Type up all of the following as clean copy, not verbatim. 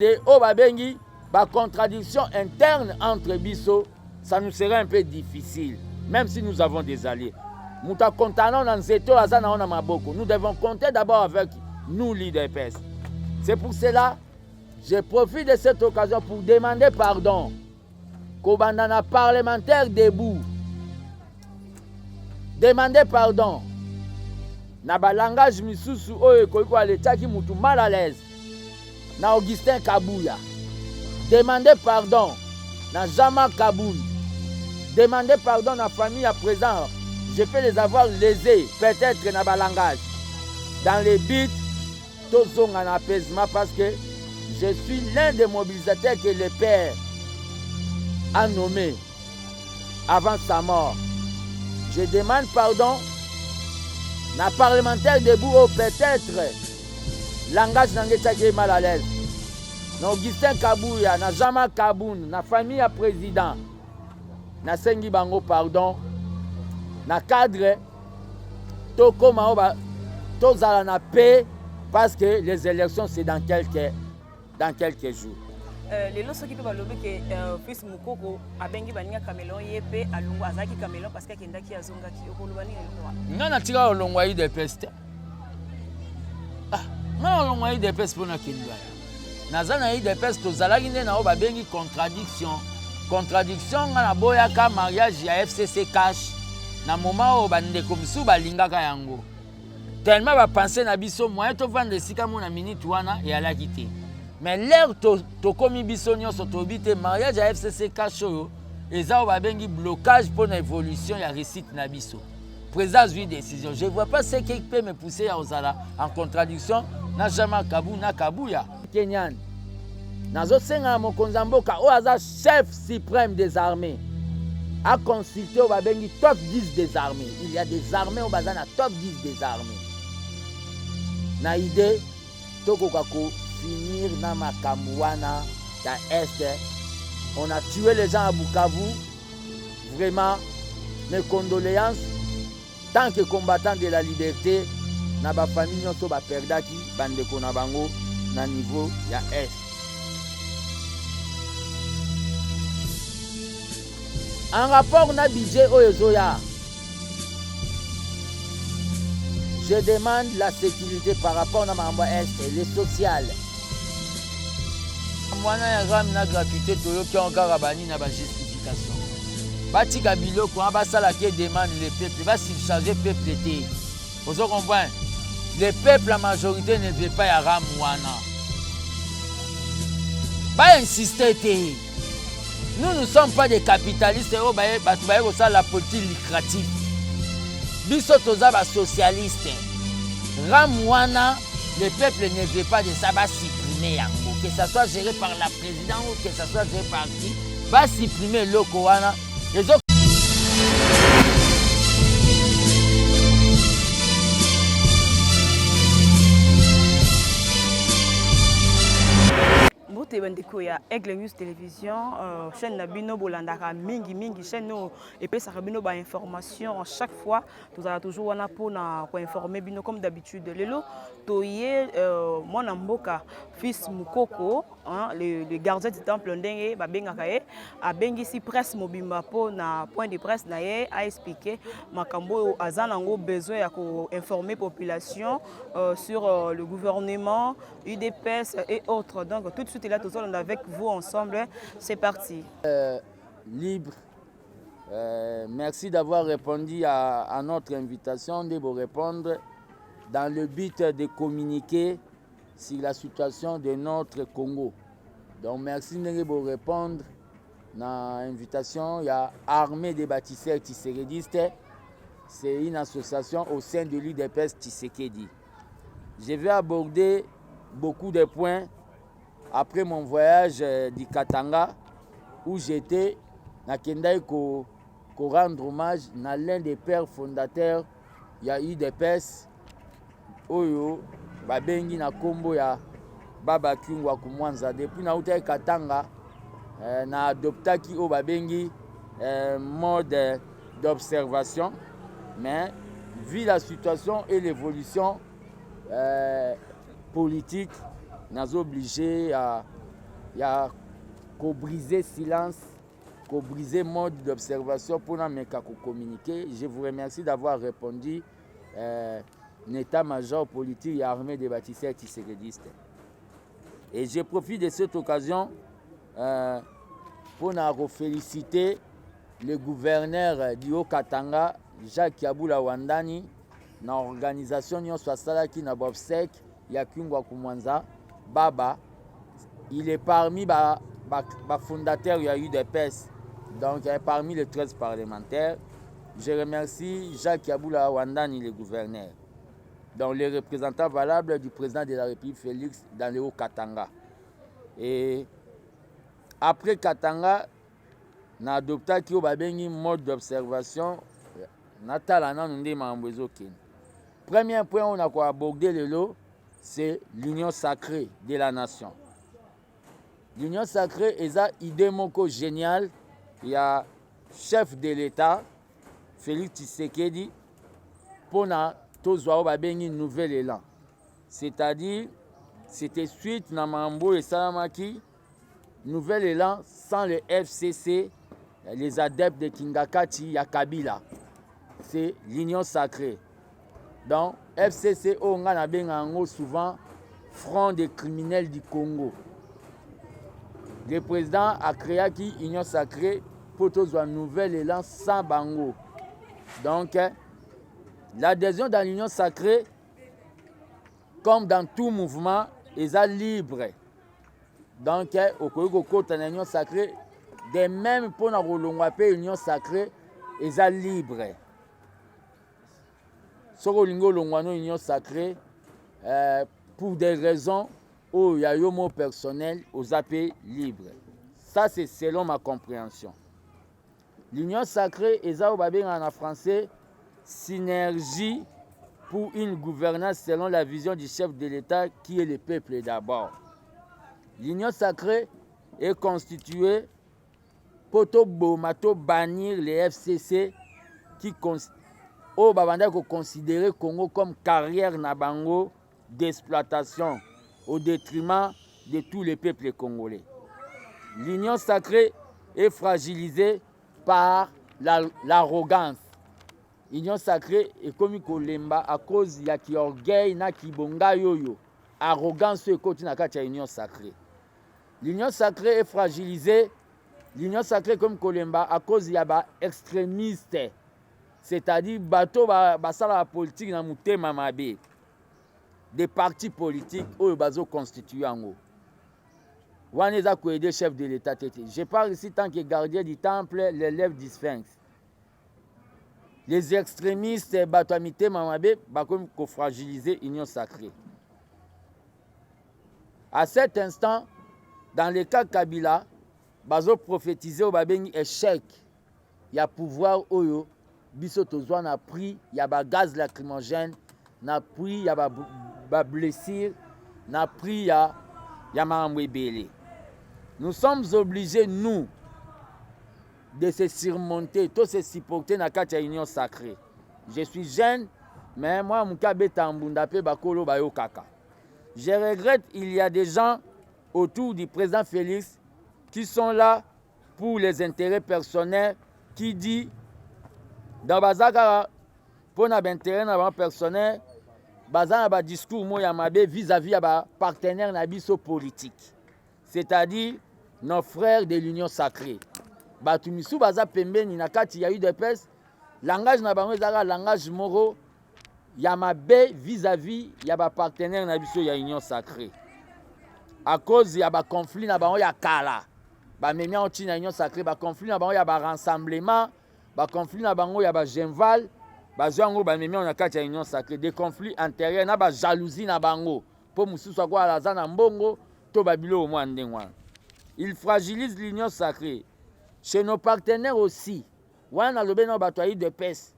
Et au babengi, la contradiction interne entre Bisso, ça nous serait un peu difficile, même si nous avons des alliés. Nous devons compter d'abord avec nous, l'IDPS. C'est pour cela que je profite de cette occasion pour demander pardon. Kobandana parlementaire debout. Demander pardon. Na balangage misusu oyo ekoki aletaki mutu mal à l'aise. Na Augustin Kabouya. Demandez pardon na Jama Kaboul. Demandez pardon na famille à présent. Je peux les avoir lésés, peut-être na balangage. Dans les buts, tous sont en apaisement parce que je suis l'un des mobilisateurs que le père a nommé avant sa mort. Je demande pardon na parlementaire debout ou peut-être langage n'engagé mal à l'aise. Na Augustin Kabouya, na Jama Kaboun, na famille à président, na sengi bango pardon, na cadre, to koma oba, to zala na paix parce que les élections c'est dans quelques jours. Les lois qui peuvent lobby que fils Mukoko a bengi baninga Camelon yepe alungu azaki Camelon parce que kenda ki azonga ki okolobani elwa. Ngana tika olongwa yi de peste. Non, olongwa yi de peste pona kenda. Nazana yi de peste to zalaki nde na o ba bengi contradiction. Contradiction ngana boyaka mariage ya FCC cash na moment o bandeko misu balingaka yango. Tellement ba penser na biso moyen to vendre sika mona minute wana et ala quitter. Mais l'air to komi biso nyonso to bité mariage à FCC Kacho eza ba bengi blocage pour l'évolution ya réussite na biso. Présence une décision. Je vois pas ce qui peut me pousser à Ozala en contradiction na Jama Kabou na Kabouya. Kenyan. Nazo senga mokonza mboka o aza chef suprême des armées. A consulté au babengi top 10 des armées. Il y a des armées au bazana top 10 des armées. Na idée toko kako finir na Makamouana, dans Est. On a tué les gens à Bukavu. Vraiment, mes condoléances. Tant que combattant de la liberté, na ba famille nyonso ba perdaki bandeko na bango na niveau ya Est. En rapport na budget Oyozoya, je demande la sécurité par rapport à ma Est et les sociales. Mwana ya ram na gratuité toyoki encore bani na ba justification. Batika biloko ba sala ke demande le peuple, ba surcharger peuple té. Vous comprenez? Le peuple la majorité ne veut pas ya ram wana. Ba insister té. Nous ne sommes pas des capitalistes au ba tu ba ko ça la politique lucrative. Biso toza ba socialiste. Ramwana, le peuple ne veut pas de ça, va supprimer yango. Que ça soit géré par la présidente ou que ça soit géré par qui, va supprimer le Kowana. Les autres. Bandeko ya Aigle News Télévision, chaîne Nabino Bolandaka mingi chaîne no et puis ça Nabino ba information chaque fois nous allons toujours wana pour informer bino comme d'habitude lelo toye mon mboka fils Mukoko le gardien du temple ndenge ba bengaka ye a bengisi presse mobimba po na point de presse na ye a expliqué makambo azana ngo besoin ya ko informer population sur le gouvernement UDPS et autres. Donc tout de suite là tous avec vous ensemble, c'est parti. Libre. Merci d'avoir répondu à notre invitation de vous répondre dans le but de communiquer sur la situation de notre Congo. Donc merci de vous répondre à l'invitation. Il y a Armée des bâtisseurs Tshisekedi. C'est une association au sein de l'IDPS Tshisekedi. Je vais aborder beaucoup de points après mon voyage du Katanga où j'étais na Kendai ko rendre hommage à l'un des pères fondateurs ya UDPS oyo babengi na kombo ya Baba Kyungwa Kumwanza. Depuis na uta Katanga na adoptaki o babengi mode d'observation, mais vu la situation et l'évolution politique, nous sommes obligés il y a qu'au briser silence, qu'au briser mode d'observation pour nous communiquer. Je vous remercie d'avoir répondu l'état-major politique et armée des bâtisseurs tissérédistes. Et je profite de cette occasion pour nous féliciter le gouverneur du Haut-Katanga, Jacques Yaboula Wandani, dans l'organisation nyonso asalaki na Bobsek, Yakungwa Kumwanza, Baba. Il est parmi les fondateurs de l'UDPS, donc il est parmi les 13 parlementaires. Je remercie Jacques Yaboula Wandani, le gouverneur, donc les représentants valables du président de la République Félix dans le Haut-Katanga. Et après Katanga, on a adopté un mode d'observation. Premier point, on a abordé le lot, c'est l'union sacrée de la nation. L'union sacrée est une idée géniale. Il y a chef de l'État, Félix Tshisekedi, pour un nouvel élan. C'est-à-dire, c'était suite à Mambo et Salamaki, nouvel élan sans le FCC, les adeptes de Kingakati, Yakabila. C'est l'union sacrée. Donc, FCC, on a souvent Front des criminels du Congo. Le président a créé l'union sacrée pour un nouvel élan sans Bango. Donc, l'adhésion dans l'union sacrée, comme dans tout mouvement, est libre. Donc, au côté de l'union sacrée, de même pour l'union sacrée, est libre. Sur l'union sacrée, pour des raisons où il y a un mot personnel, aux appels libres. Ça, c'est selon ma compréhension. L'union sacrée est en français synergie pour une gouvernance selon la vision du chef de l'État qui est le peuple d'abord. L'union sacrée est constituée pour bannir les FCC qui considérer le Congo comme carrière nabango d'exploitation au détriment de tous les peuples congolais. L'union sacrée est fragilisée par l'arrogance. L'union sacrée est comme Kolemba à cause de l'orgueil na kibonga yoyo. Arrogance est continue à l'union sacrée. L'union sacrée est fragilisée. L'union sacrée comme Kolemba à cause de l'extrémiste. C'est-à-dire bateau basala politique na mutema mabe. Des partis politiques où ils constituent en haut. Waneza Kouede, chef de l'État. Je parle ici tant que gardien du temple, l'élève du Sphinx. Les extrémistes, Batouamité Mamabe, comme fragiliser l'union sacrée. À cet instant, dans le cas Kabila, bazo prophétiser au babengi échec. Il y a pouvoir oyo, biso tozwa na pris, il y a gaz lacrymogène, na pris, il y a blessure, na pris, il y a mamwebele. Nous sommes obligés, nous, de se surmonter, de se supporter dans la union sacrée. Je suis jeune, mais moi, je regrette, il y a des gens autour du président Félix qui sont là pour les intérêts personnels, qui disent, dans Bazaka, pour les intérêts personnels, Bazaka a un discours vis-à-vis de partenaires politiques, c'est-à-dire nos frères de l'union sacrée. Batumisu baza pembeni na kati ya UDPS, langage na bango ezaka langage moro ya mabe vis-à-vis ya ba partenaire na biso ya union sacrée. À cause ya ba conflit na bango ya kala. Ba memia oti na union sacrée, ba conflit na bango ya ba rassemblement, ba conflit na bango ya ba genval, ba zwango ba memia na kati ya union sacrée, des conflits intérieurs na ba jalousie na bango. Po mususu kwa alaza na mbongo to babilo au moins ndengwa. Il fragilise l'union sacrée. Chez nos partenaires aussi, on a lobé dans batoyi de pes.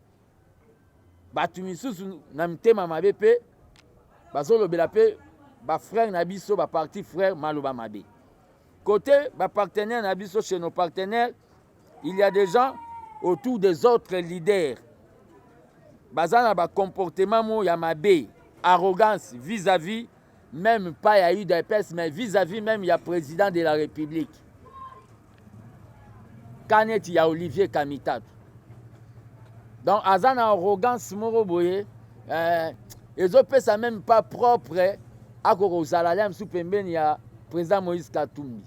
Batumisu na mtema mabepe, bazo lobela pe ba frère na biso ba parti frère maloba mabe. Côté ba partenaire na biso, chez nos partenaires, il y a des gens autour des autres leaders. Bazana ba comportement mo ya mabe, arrogance vis-à-vis même pas il y a eu UDPS, mais vis-à-vis même il y a président de la République. Kanet, il y a Olivier Kamitatu. Donc, Azan a arrogance, Moroboye, les autres ça même pas propre à Korozalaliam sous Pemben, il y a président Moïse Katumbi.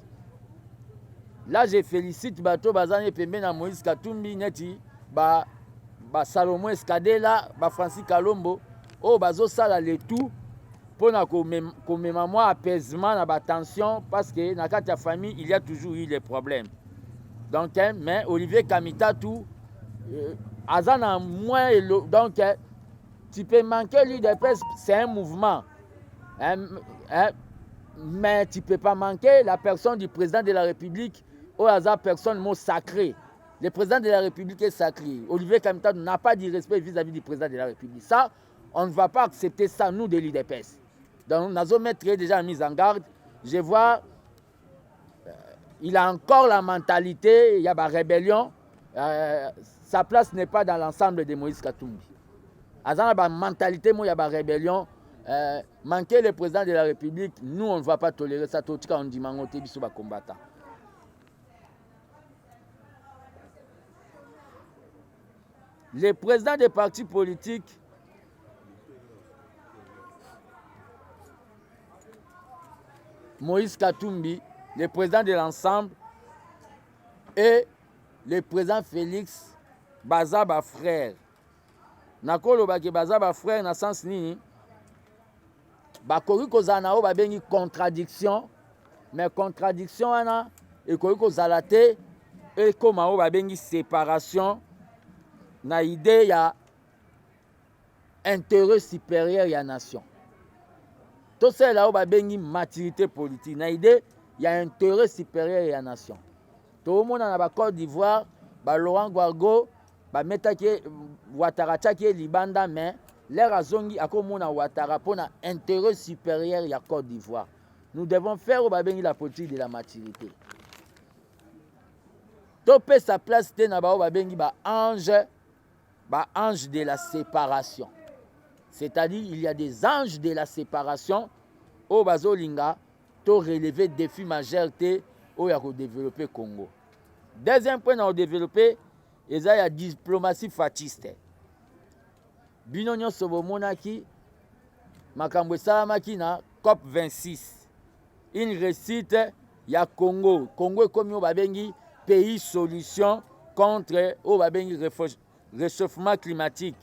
Là, je félicite Bato Bazane Pemben à Moïse Katumbi, Neti, Salomon Escadela, Francis Kalombo, Bazo Sala le tout pour qu'on mémoire apaisement, na tension, parce que dans la famille, il y a toujours eu des problèmes. Donc, mais Olivier Kamitatu, Azan a moins. Donc, tu peux manquer l'UDPS, c'est un mouvement. Mais tu ne peux pas manquer la personne du président de la République, au hasard, personne mot sacré. Le président de la République est sacré. Olivier Kamitatu n'a pas de respect vis-à-vis du président de la République. Ça, on ne va pas accepter ça, nous, de l'UDPS. Donc, nous avons déjà mis en garde. Je vois, il a encore la mentalité, il y a la rébellion. Sa place n'est pas dans l'ensemble de Moïse Katumbi. Dans la mentalité, il y a la rébellion. Manquer le président de la République, nous, on ne va pas tolérer ça. Tout cas, on dit mangoté biso ba combattant. Les présidents des partis politiques Moïse Katumbi, le président de l'ensemble, et le président Félix Bazaba frère. Nakolo baki Bazaba frère na sens nini? Bakoki kozana o babengi contradiction, mais contradiction wana ekoki kozala te ekoma o babengi séparation na idée ya intérêt supérieur ya nation. Tout ça là o babengi maturité politique na idée ya intérêt supérieur ya nation. Tout le monde na ba Côte d'Ivoire, ba Laurent Gbagbo, ba metaki Ouattara taki libanda mais l'air azongi akomona Ouattara pour na intérêt supérieur ya Côte d'Ivoire. Nous devons faire au babengi la politique de la maturité. Topé sa place te na ba babengi ba ange de la séparation. C'est-à-dire il y a des anges de la séparation au bazolinga to relever défi majeur te au ya ko développer Congo. Deuxième point na développer eza ya diplomatie fasciste. Bino nyonso bomonaki makambo esalamaki na COP 26. Une réussite ya Congo. Congo ekomi o babengi pays solution contre o babengi réchauffement climatique.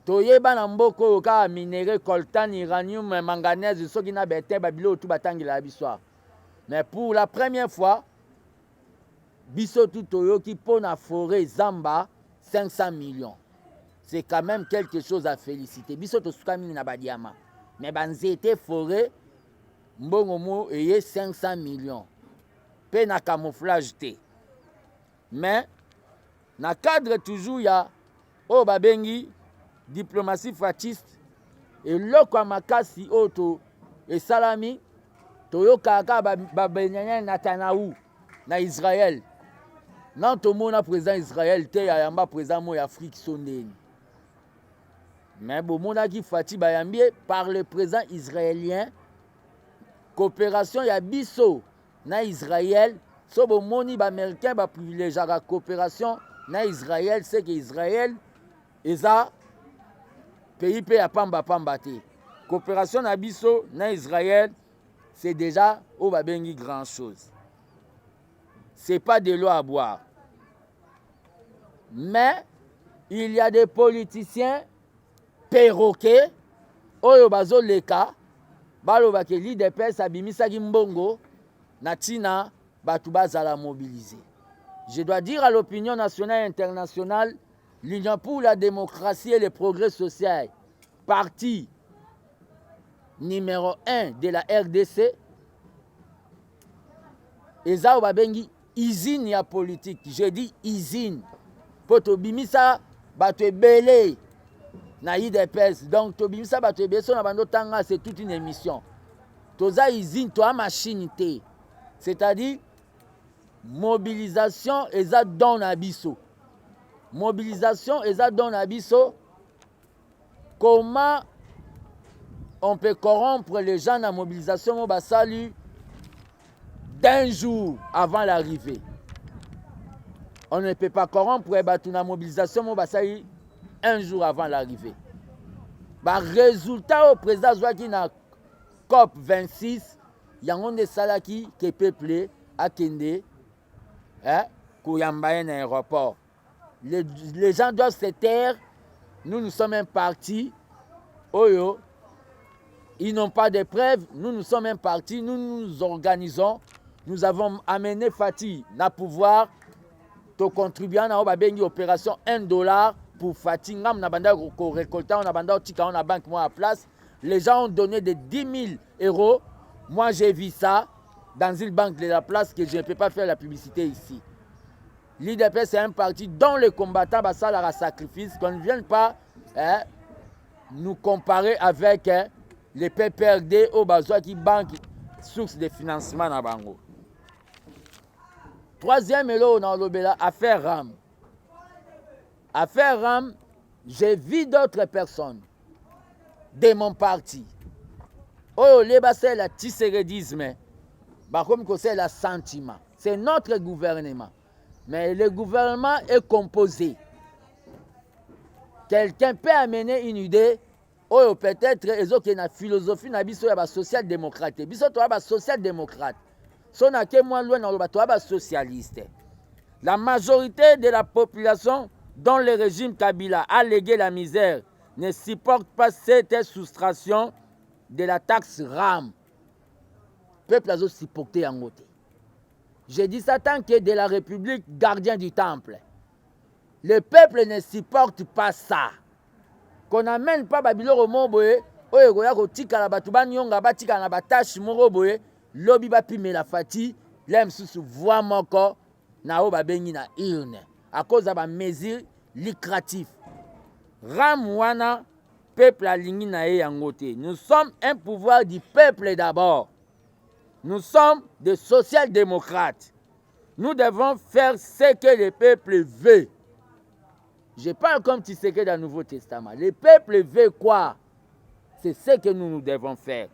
Toyeba na mboko oyo kaka minéraux coltan, uranium, manganèse soki na bete babilo tout batangela biso. Mais pour la première fois biso tout toyoki pour na forêt Zamba 500 millions. C'est quand même quelque chose à féliciter. Biso to sukami na badiama. Mais banzete forêt mbongo mo eye 500 millions. Pe na camouflage te. Mais na cadre toujours ya o babengi diplomatie fasciste et loko makasi oto et salami toyokaka babenyanya Netanyahu na Israël. Non to mona président Israël te ya yamba président mo Afrique sondeni. Mais bon mona ki fati bayambi par le président israélien coopération ya biso na Israël so bo moni ba américain ba privilégier la coopération na Israël c'est que Israël eza pays pe ya pamba te. Coopération na biso na Israël c'est déjà au babengi grand chose. C'est pas de l'eau à boire. Mais il y a des politiciens perroquets oyo bazo leka baloba ke l'UDPS abimisaki mbongo na tina batu bazala mobilisé. Je dois dire à l'opinion nationale et internationale, l'Union pour la démocratie et le progrès social, parti numéro 1 de la RDC, eza o babengi usine ya politique. Je dis usine. Po tobimisa bato ebele na UDPS. Donc tobimisa bato ebele so na bando tanga c'est toute une émission. Toza usine to a machine te. C'est-à-dire mobilisation eza don na biso. Mobilisation eza don na biso. Comment on peut corrompre les gens dans la mobilisation basali d'un jour avant l'arrivée. On ne peut pas corrompre la mobilisation basali un jour avant l'arrivée. Bah, résultat au président Zouaki na COP 26, il y a un salaki qui est peuplé à Kende, Kouyambaye dans l'aéroport. Les gens doivent se taire. Nous sommes un parti. Oyo, ils n'ont pas de preuves. Nous sommes un parti. Nous nous organisons. Nous avons amené Fatih na pouvoir de contribuer à l'opération $1 pour Fatih. On a récolté, on a la banque à place. Les gens ont donné des 10 000 €. Moi, j'ai vu ça dans une banque de la place que je ne peux pas faire la publicité ici. L'IDP, c'est un parti dont les combattants basal à sacrifice, qu'on ne vienne pas nous comparer avec les PPRD au besoin qui banque source de financement dans Bango. Troisième élo dans l'Obéla, affaire RAM. Affaire RAM, j'ai vu d'autres personnes de mon parti. Oh, c'est le tisseredisme, comme c'est le sentiment. C'est notre gouvernement. Mais le gouvernement est composé. Quelqu'un peut amener une idée, ou peut-être la philosophie de social-démocrate. Social-démocrate. Son moins loin dans le socialiste. La majorité de la population dont le régime Kabila a légué la misère ne supporte pas cette soustraction de la taxe RAM. Le peuple a supporté en côté. J'ai dit ça tant que de la République, gardien du temple. Le peuple ne supporte pas ça. Qu'on n'amène pas Babilo Romoboye, Oyegoya Kotika la Batuban Yonga Batika la Batache Moroboye, Lobi Bapime la Fati, l'aime sous voix moko, Nao Babengi na urne. À cause de la mesure lucrative. Ramwana, peuple aligné na yangote. Nous sommes un pouvoir du peuple d'abord. Nous sommes des social-démocrates. Nous devons faire ce que le peuple veut. Je parle comme tu sais que dans le Nouveau Testament. Le peuple veut quoi? C'est ce que nous devons faire.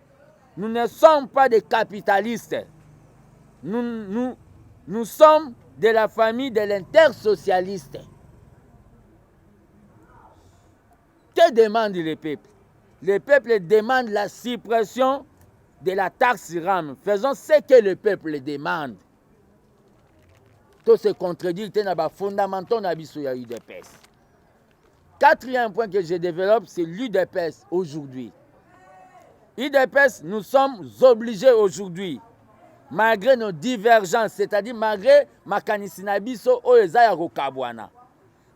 Nous ne sommes pas des capitalistes. Nous sommes de la famille de l'intersocialiste. Que demande le peuple? Le peuple demande la suppression de la taxe RAM. Faisons ce que le peuple demande. Tout se contredit dans les fondamentaux de l'UDPS. Quatrième point que je développe, c'est l'UDPS aujourd'hui. UDPS, nous sommes obligés aujourd'hui, malgré nos divergences, c'est-à-dire malgré ma kanisinabiso oeza ya rokabwana,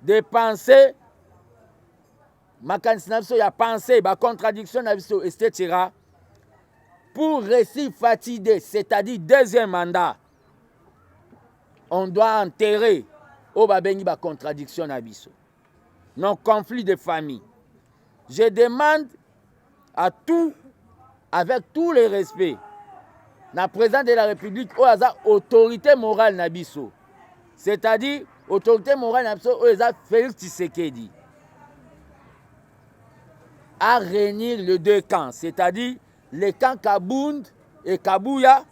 de penser, ma kanisinabiso ya penser, ma contradiction nabiso, etc. Pour réussir fatigué, c'est-à-dire deuxième mandat, on doit enterrer au babengi ba contradiction nabiso. Non conflit de famille. Je demande à tout, avec tous les respects, la présidente de la République, autorité morale nabiso. C'est-à-dire, autorité morale nabiso, Félix Tshisekedi. À réunir les deux camps, c'est-à-dire les camps Kabound et Kabouya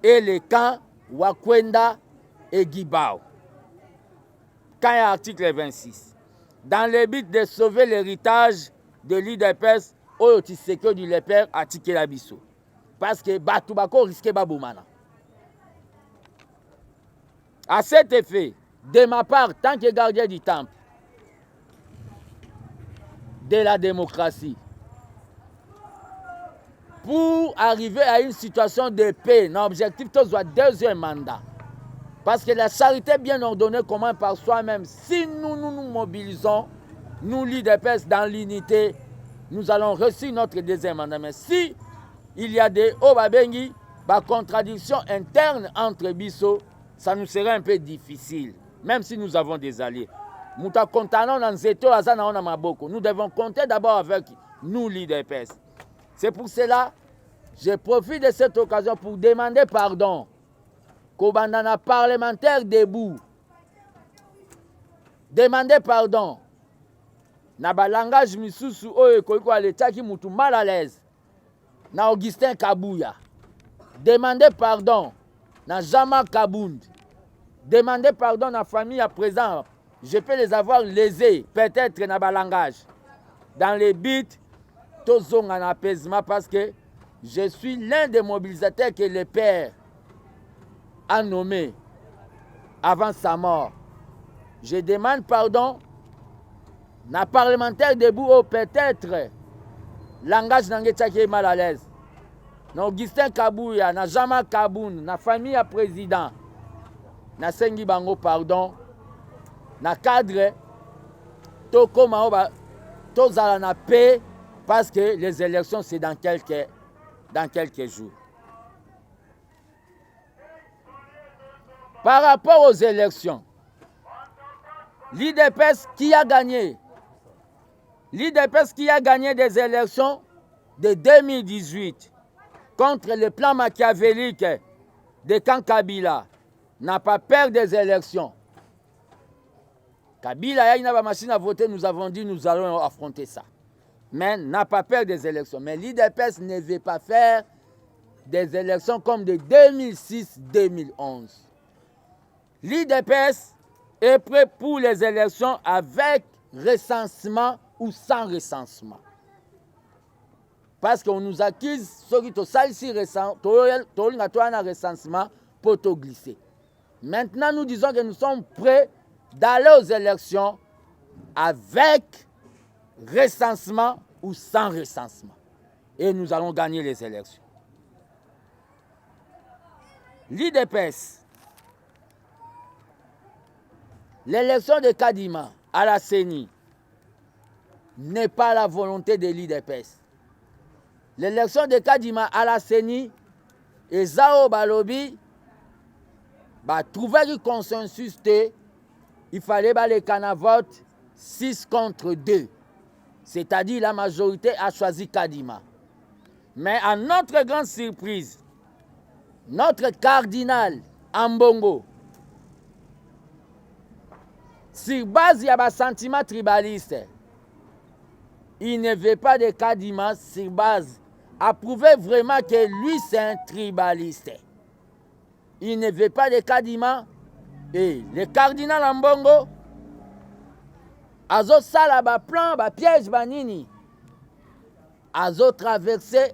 et les camps Wakwenda et Gibao. Quand il y a l'article 26. Dans le but de sauver l'héritage de l'UDPS, Oyo Tshisekedi le père a tiqué la biso. Parce que Batubako risquait Baboumana. À cet effet, de ma part, tant que gardien du temple, de la démocratie, pour arriver à une situation de paix, notre objectif soit deuxième mandat. Parce que la charité bien ordonnée commence par soi-même. Si nous nous mobilisons, nous l'UDPS dans l'unité, nous allons réussir notre deuxième mandat. Mais si il y a des obabengi, contradictions internes entre Bisso, ça nous serait un peu difficile, même si nous avons des alliés. Nous devons compter d'abord avec nous l'UDPS. C'est pour cela que je profite de cette occasion pour demander pardon. Kobandana parlementaire debout. Demandez pardon. Na ba langage misusu oyo ekoki ko aleta ki mutu mal à l'aise. na Augustin Kabouya. Demandez pardon na Jama Kabound. Demandez pardon na famille à présent. Je peux les avoir lésés, peut-être dans le langage. Dans les buts, tous ont un apaisement parce que je suis l'un des mobilisateurs que le père a nommé avant sa mort. Je demande pardon na parlementaire debout ou peut-être langage n'engage est mal à l'aise. Na Augustin Kabouya, na Jama Kaboun, na famille à président, na sengi bango pardon, na cadre, to koma oba, to zala na paix parce que les élections c'est dans quelques jours. Par rapport aux élections, l'IDPS qui a gagné, l'IDPS qui a gagné des élections de 2018 contre le plan machiavélique de Kabila n'a pas peur des élections. Kabila, il n'y a pas de machine à voter, nous avons dit nous allons affronter ça. Mais n'a pas peur des élections. Mais l'IDPS ne veut pas faire des élections comme de 2006-2011. L'IDPS est prêt pour les élections avec recensement ou sans recensement. Parce qu'on nous accuse, ceux qui ont salissé un recensement pour te glisser. Maintenant, nous disons que nous sommes prêts d'aller aux élections avec recensement ou sans recensement. Et nous allons gagner les élections. L'IDPS, l'élection de Kadima à la CENI n'est pas la volonté de l'IDPS. L'élection de Kadima à la CENI et Zao Balobi trouver du consensus, il fallait les canavotes 6 contre 2. C'est-à-dire la majorité a choisi Kadima. Mais à notre grande surprise, notre cardinal Ambongo, sur base il y a un sentiment tribaliste, il ne veut pas de Kadima sur base à prouver vraiment que lui c'est un tribaliste. Il ne veut pas de Kadima et le cardinal Ambongo azo sala ba plan ba piège banini azo traversé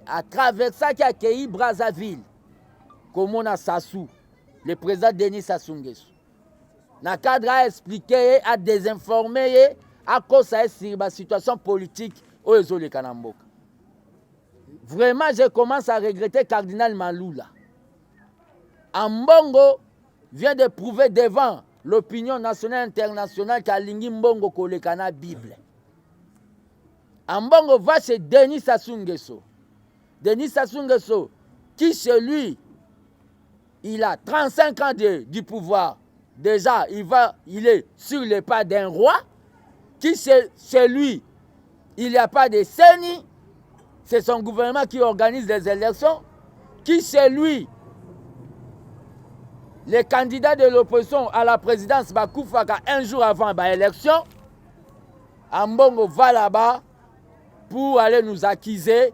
qui a accueilli Brazzaville comme on a Sassou le président Denis Sassou Nguesso na cadre a expliqué a désinformé à cause de la situation politique au Ezole Kanamboka. Vraiment je commence à regretter cardinal Maloula. Ambongo vient de prouver devant l'opinion nationale et internationale qu'Alingi Mbongo kolekana Bible. Ambongo va chez Denis Sassou Nguesso. Denis Sassou Nguesso, qui chez lui, il a 35 ans du pouvoir. Déjà, il est sur les pas d'un roi. Qui chez lui, il n'y a pas de CENI. C'est son gouvernement qui organise les élections. Qui chez lui, les candidats de l'opposition à la présidence Bakoufaka un jour avant l'élection, Ambongo va là-bas pour aller nous accuser,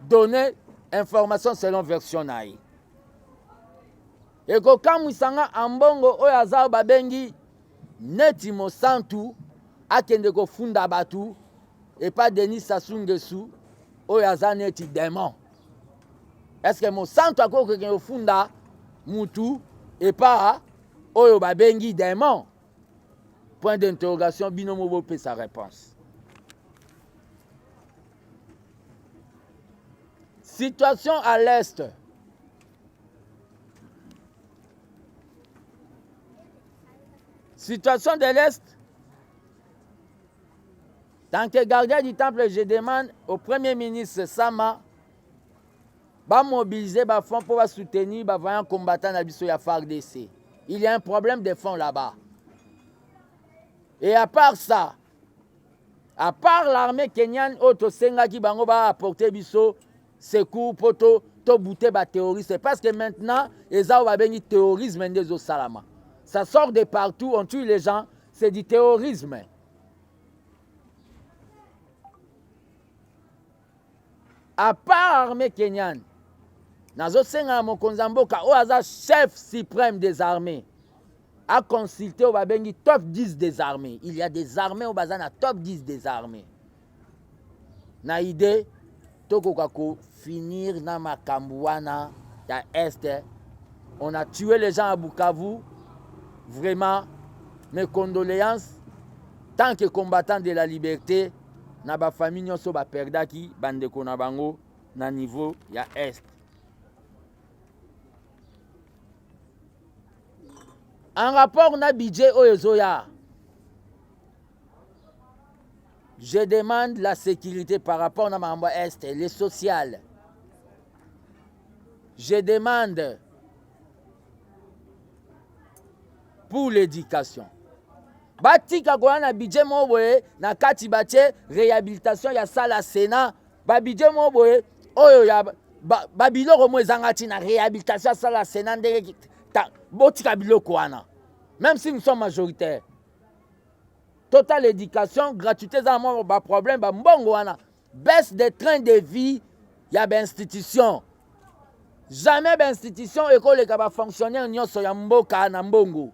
donner information selon version naïe. Et quand Moussanga Ambongo oyaza babengi neti mosantu akende ko funda batu et pas Denis Sassou Nguesso oyaza neti démon. Est-ce que mosantu akoko ke funda mutu et pas oyo babengi démon? Point d'interrogation, Binomo Bopé sa réponse. Situation à l'Est. Situation de l'Est. Tant que gardien du temple, je demande au Premier ministre Sama de mobiliser les fonds pour soutenir les vaillants combattants de la FARDC. Il y a un problème de fonds là-bas. Et à part ça, à part l'armée kenyane, Oto Senga qui va apporter biso secours pour to bouter les terroristes. Parce que maintenant, ils ont un terrorisme des Salama. Ça sort de partout, on tue les gens, c'est du terrorisme. à part armée kenyane nazosenga mokonzi ya mboka oyo aza chef suprême des armées a consulté au babengi top 10 des armées. Il y a des armées au bazana top 10 des armées. Na idée tokoka ko finir na makambouana ya est. On a tué les gens à Bukavu. Vraiment mes condoléances tant que combattant de la liberté na ba famille nyonso ba perdaki bandeko na bango na niveau ya est. En rapport na budget Oyozoya, je demande la sécurité par rapport à Mambo Est, les sociales. Je demande pour l'éducation. Batika kwa na budget moboye na kati bache réhabilitation ya sala Sénat, ba budget moboye oyo ya ba biloko mo ezangati na réhabilitation ya sala Sénat ndenge botika biloko wana. Même si nous sommes majoritaires. Total éducation, gratuité, ça a problème, baisse des trains de vie, il y a des institutions. Jamais d'institution école qui va fonctionner en Soyamboka na Mbongo.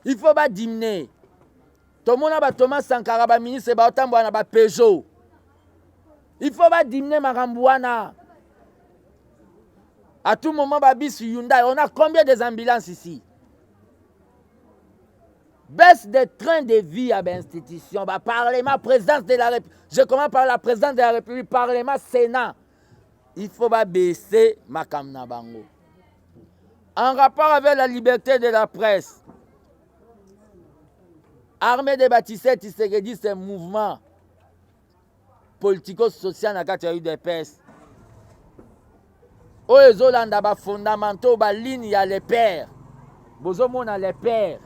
Il faut pas diminuer. Tout le monde a Thomas Sankara, ministre, ba Peugeot. Il faut pas diminuer Marambouana. À tout moment, Babis Hyundai. On a combien d'ambulances ici? Baisse des trains de vie à l'institution, Parlement, présidence de la République. Je commence par la présidence de la République, Parlement, Sénat. Il faut pas baisser ma Bango. En rapport avec la liberté de la presse, Armée des bâtisseurs, Tshisekedi, c'est un mouvement politico-social dans le UDPS. Oezolanda ba fondamentaux, ba ligne, il y a les pères. Bozomona les pères.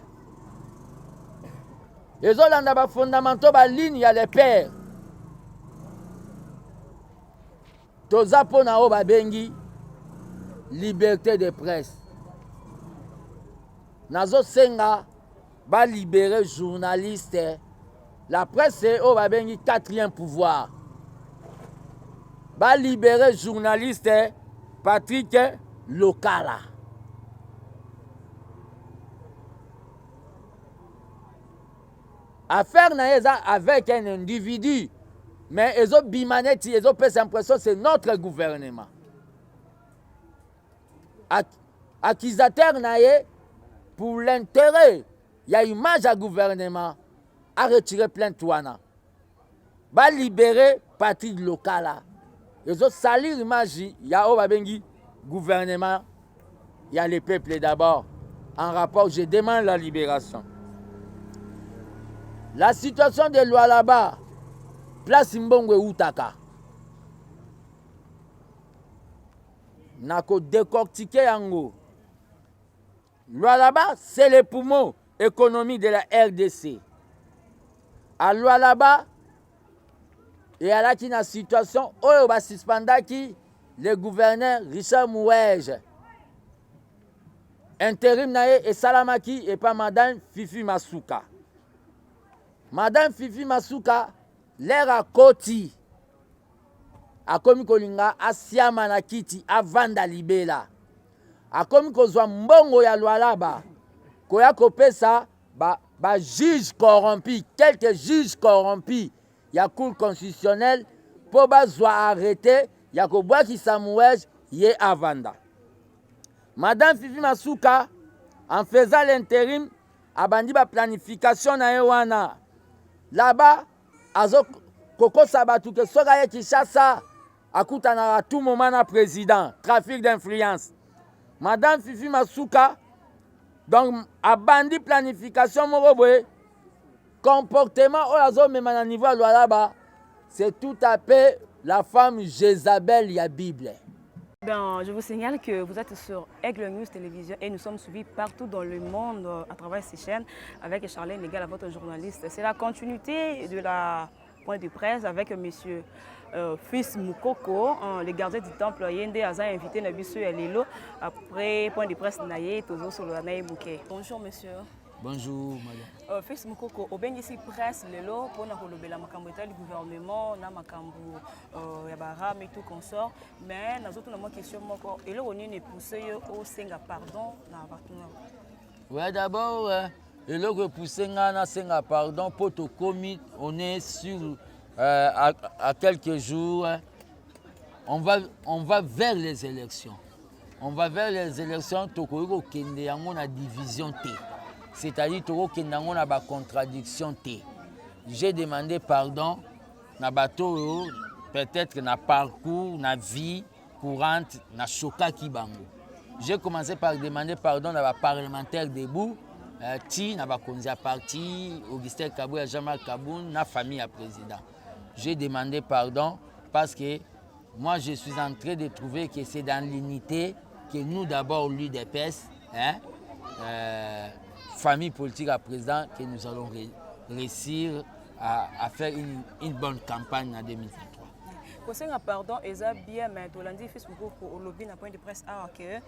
Les Hollandais ba fondamentaux ba ligne ya les pères. Toza pona o ba bengi liberté de presse. Nazo senga ba libérer journalistes. La presse c'est o ba bengi quatrième pouvoir. Ba libérer journaliste Patrick Lokala. Affaire avec un individu, mais ils ont bimanetti, ils ont fait l'impression que c'est notre gouvernement. Accusateur pour l'intérêt, il y a une image à gouvernement à retirer plainte touana. Va libérer Patrick Lokala. Ils ont sali l'image, il y a Obabengi gouvernement, il y a les peuples d'abord. En rapport, je demande la libération. La situation de Lualaba, place Mbongwe Outaka. Nako décortiquer yango. Lualaba, c'est le poumon économique de la RDC. À Lualaba, il y a là une situation où il va suspendre le gouverneur Richard Mouège. Intérim nae et Salamaki et pas Madame Fifi Masuka. Madame Fifi Masuka, l'air à Koti, a komi kolinga, a siama na kiti, a vanda libela. A komi kozwa mbongo ya Lualaba, koya kopesa, ba juge corrompu, quelques juges corrompus, ya cour constitutionnelle, pour bazwa arrêter, ya kobwa ki Samouej, ye avanda. Madame Fifi Masuka, en faisant l'intérim, a bandi ba planification na ewana. Là-bas, azo Koko Sabatou que soga ye Kinshasa akutana à tout moment na président, trafic d'influence. Madame Fifi Masuka donc a bandi planification moroboé comportement o azo même na niveau là-bas, c'est tout à fait la femme Jézabel ya Bible. Ben, je vous signale que vous êtes sur Aigle News Télévision et nous sommes suivis partout dans le monde à travers ces chaînes avec Charlène Négal, votre journaliste. C'est la continuité de la point de presse avec M. Fils Moukoko, le gardien du temple Yende Aza invité Nabisu Lelo après point de presse Naye, toujours sur le Naye Bouquet. Bonjour monsieur. Bonjour, madame. Fils Mukoko, obengisi presse lelo pona kolobela makambo etali gouvernement na makambo ya barame tout consort, mais nazoto na moi question moko eloko nini poussé yo au senga pardon na partenaire. Ouais, d'abord eloko poussé na senga pardon pour te commis, on est sur à quelques jours on va vers les élections. On va vers les élections tokoko kende yango na division T. C'est-à-dire que nous avons une contradiction. J'ai demandé pardon na bateau, peut-être na parcours, na vie courante, na choka kibango. J'ai commencé par demander pardon à parlementaire debout, ti na bakonzi parti, Augustin Kabouya, Jean-Marc Kaboun, na famille à président. J'ai demandé pardon parce que moi je suis en train de trouver que c'est dans l'unité que nous d'abord l'UDPS, famille politique à président, que nous allons réussir à faire une bonne campagne en 2023. Kosenga pardon eza bien mais tolandi fils moko au lobby na point de presse que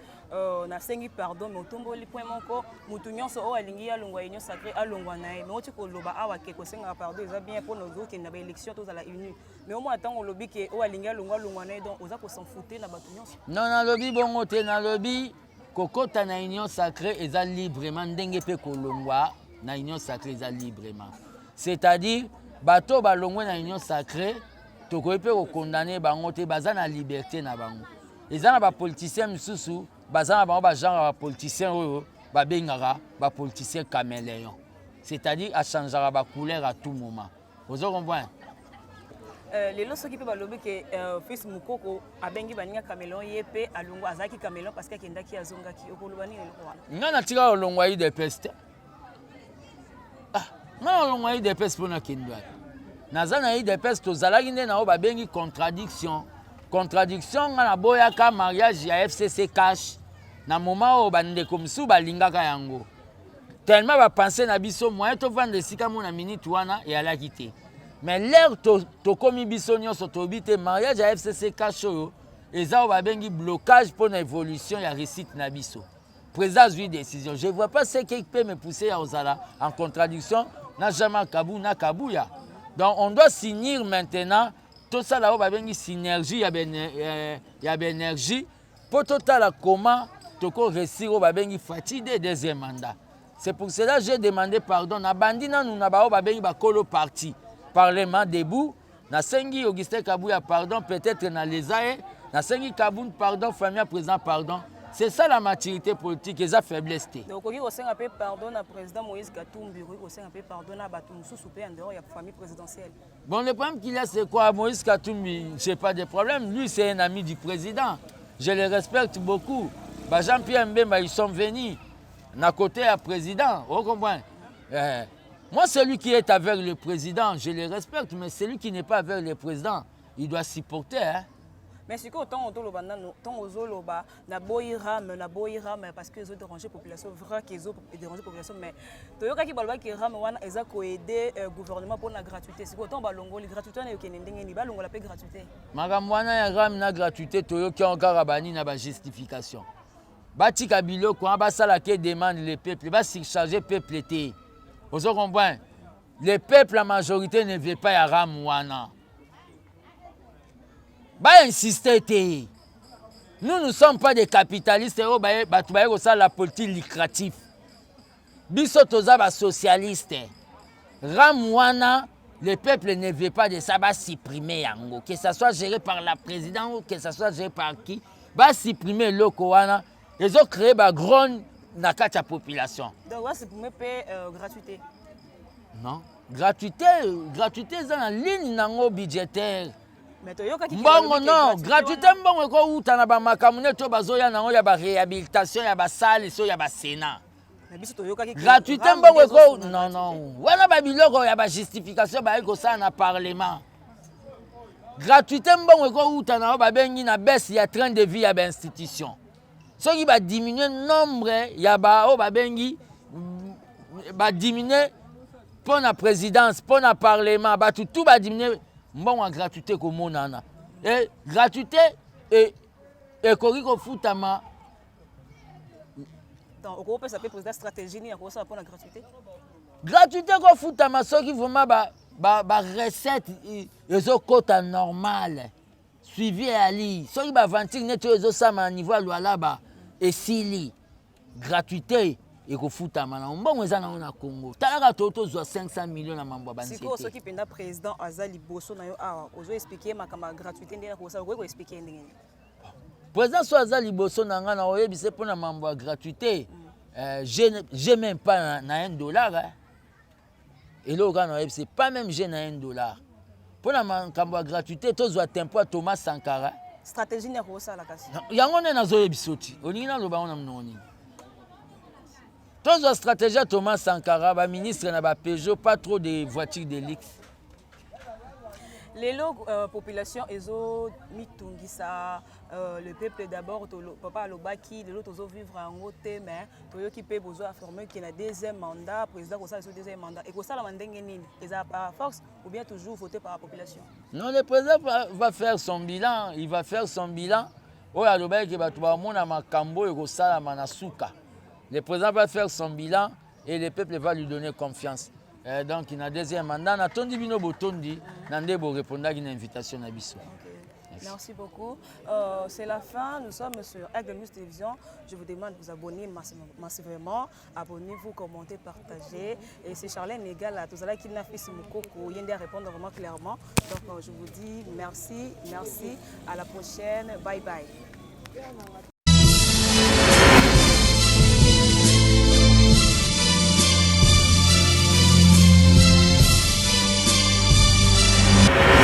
na sengi pardon mais otomboli point moko mutu nyonso o alingi ya longwa union sacré alongwa na ye mais oti ko loba awa ke kosenga pardon eza bien pour nos autres na ba élection to za la uni mais au moins tant au lobby ke o alingi ya longwa na ye donc oza ko s'en fouter na batu nyonso. Non na lobby bongo te na lobby kokota na union sacrée eza librement ndenge pe kolongwa na union sacrée eza librement. C'est-à-dire bato balongwe na union sacrée tokoki mpe kokondane bango te baza na liberté na bango. Eza na bapoliticien misusu baza na bango bagenre ya bapoliticien oyo babengaka bapoliticien caméléon. C'est-à-dire achangeaka bacouleur à tout moment. Ozo comprendre? Lelo soki pe balobi ke fils Mukoko abengi baninga caméléon ye pe alongo azaki caméléon parce que akendaki azongaki okoloba nini eloko wana? Nga natika olongwa yi de peste. Nga olongwa yi de peste mpona kendwa. Naza na UDPS tozalaki nde na o babengi contradiction. Contradiction nga na boyaka mariage ya FCC cash na moment oyo bandeko mosusu balingaka yango. Tellement bapense na biso moyen tovanda esika mo na minute wana eyalaki te. Mais l'air tokomi biso nyonso toyebi te mariage ya FCC cash oyo eza oyo babengi blocage mpona évolution ya réussite na biso. Président azwi décision. Je ne vois pas ce qui peut me pousser à ozala en contradiction na Jean-Marc Kaboun na Kabouya. Donc on doit signer maintenant tout ça là-haut, il y a une synergie, il y a une énergie pour tout ça là comment tu peux réussir au babengi fatigué deuxième mandat. C'est pour cela que j'ai demandé pardon. Na bandina nous na bao babengi bakolo parti parlement debout. Na sengi Augustin Kabouya pardon peut-être na lesae. Na sengi Kaboun pardon famille président pardon. C'est ça la maturité politique et sa faiblesse. Donc, il faut que pardon au président Moïse Katumbi, il faut que pardon à Batumsou en dehors de la famille présidentielle. Bon, le problème qu'il a, c'est quoi? Moïse Katumbi, je n'ai pas de problème. Lui, c'est un ami du président. Je le respecte beaucoup. Bah, Jean-Pierre Mbemba, ils sont venus à côté du président. Vous comprenez? Moi, celui qui est avec le président, je le respecte, mais celui qui n'est pas avec le président, il doit supporter. Hein? Mais c'est que tant aux na boyiram parce que ils ont dérangé la population vrai qu'ils ont dérangé la population mais toyoka ki balba ki ram wana eza ko aider gouvernement pour la gratuité c'est que tant balongo les gratuité na yokene ndenge ni balongo la paix gratuité makambo wana ya ram na gratuité toyoki encore bani na ba justification batika biloko ba sala ke demande le peuple ba surcharger peuple té vous comprenez le peuple la majorité ne veut pas ya ram wana. Bah insister. Nous ne sommes pas des capitalistes, c'est la politique lucrative. Biso toza ba socialiste. Ramwana, le peuple ne veut pas de ça, va supprimer yango. Que ça soit géré par la présidente ou que ça soit géré par qui, va supprimer le Kowana. Ils ont créé ba grande nakata population. Donc va supprimer gratuité. Non, gratuité c'est dans la ligne nango budgétaire. Mbongo non, gratuité mbongo ko uta na ba makamune to bazoya nango ya ba réhabilitation ya ba salle so ya ba sénat. Gratuité mbongo ko non. Wana ba biloko ya ba justification ba ko ça na parlement. Gratuité mbongo ko uta na ba bengi na baisse ya train de vie ya ba institution. Ce qui va diminuer nombre ya ba o ba bengi ba diminuer pour la présidence, pour le parlement, ba tout va diminuer. Bon en gratuité comme on en a. Et gratuité et koriko futama attends, on peut s'appeler président stratégie, il y a quoi ça pour la gratuité? Gratuité, qu'on fout à ma soeur qui vraiment recette, ils ont côte normal. Suivi à Ali. Ceux qui va vantir, ils ont ça à niveau là-bas. Et si gratuité, il faut foutre à ma bon, ils en ont au Congo. T'as toto 500 millions à Mambo. Si quoi, ceux qui pendant président Azali Bosso, ils ont expliqué ma gratuité, ils ont expliqué. Président Azali Bosso, c'est pour la Mambo gratuité. Je même pas $1. Et là, c'est pas même j'ai $1. Pour la Mambo gratuité, tu dois tempo à Thomas Sankara. Stratégie n'est pas ça la casse. Il y a un zoé bisoti. On y a le baon amnoni. Tous les stratégies Thomas Sankara, ministre na Peugeot, pas trop de voitures de luxe. Les populations, ils ont mis Tungisa, le peuple d'abord, papa Lobaki, les autres ils vivre en haut mais ils qui peut besoin affirmer qu'il y a un deuxième mandat, président comme ça ils ont deuxième mandat. Et comme ça la mandat ils ont par force ou bien toujours voté par la population. Non, le président va faire son bilan, il va faire son bilan. Oh ya Lobaki ba tuba mona makambo et ça manasuka. Le président va faire son bilan et le peuple va lui donner confiance. Donc, il y a un deuxième mandat. Natondi bino botondi, nandebo répondre à une invitation à Bissau. Merci beaucoup. C'est la fin. Nous sommes sur Aigle News Télévision. Je vous demande de vous abonner massivement. Abonnez-vous, commentez, partagez. Et c'est Charlène Négal, tout ça qui n'a fait ce mot, il y a répondre vraiment clairement. Donc, je vous dis merci, merci. À la prochaine. Bye bye.